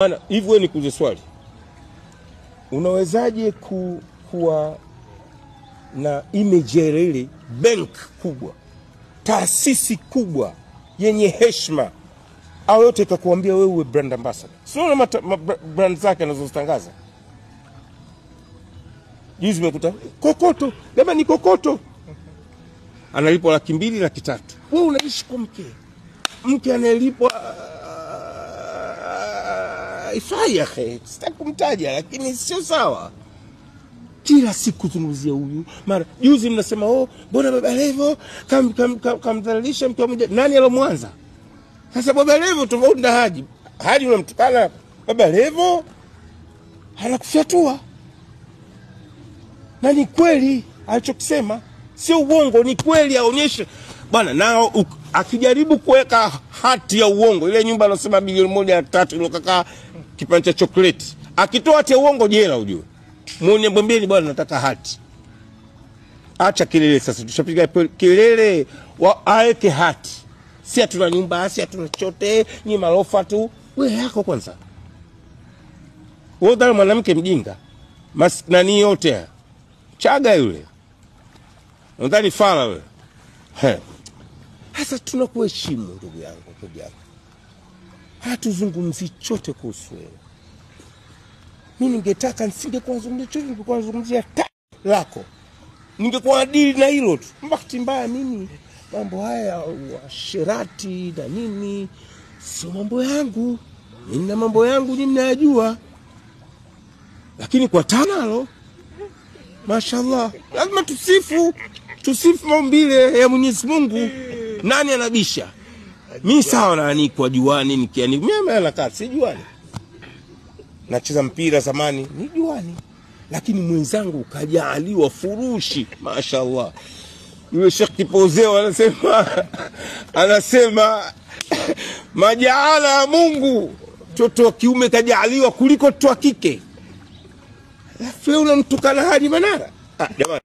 Ana hivyo wewe nikuulize swali. Unawezaje kuwa na image ile bank kubwa, taasisi kubwa yenye heshima, au yote ikakuambia wewe uwe brand ambassador? Sio na brand zake anazozitangaza. Juzi nimekuta kokoto, lema ni kokoto. Analipwa 200,000 300,000. Wewe unaishi kwa mke anayelipwa ifaya khe, sitaki kumtaja lakini sio sawa. Kila siku tunuzia huyu. Mara juzi mnasema mbona Baba Levo kamdhalilisha mke mmoja. Nani alomwanza? Sasa Baba Levo tofauti na Haji. Haji unamtukana, Baba Levo anakufyatua. Na ni kweli alichokisema, sio uongo, ni kweli. Aonyeshe bwana. Nao akijaribu kuweka hati ya uongo, ile nyumba alosema bilioni 1.3 ilokakaa kipande cha chocolate, akitoa hati ya uongo jela ujue. Muone mwambieni bwana nataka hati. Acha kelele sasa, tushapiga kelele, aeke hati. Si hatuna nyumba, si hatuna chote, ni malofa tu. Wewe yako kwanza. Wewe ndio mwanamke mjinga. Nani yote. Chaga yule. Ndani fala wewe. Sasa tunakuheshimu ndugu yangu, ndugu yangu. Hatuzungumzi chote kuhusu wewe. Mimi ningetaka nisingekuazungumzia chote, ningekuazungumzia lako. Ningekuwa adili na hilo tu. Bahati mbaya mimi mambo haya washirati na nini sio mambo yangu. Nina mambo yangu mimi najua. Lakini kwa tanalo mashallah lazima tusifu maumbile ya Mwenyezi Mungu. Nani anabisha? Mimi sawa na ni kwa juani nikiani. Mimi nakaa si juani. Nacheza mpira zamani ni juani. Lakini mwenzangu kajaaliwa furushi mashallah. Yule Sheikh Kipozeo anasema majaala ya Mungu mtoto wa kiume kajaaliwa kuliko mtoto wa kike. Alafu unamtukana Haji Manara. Jamani.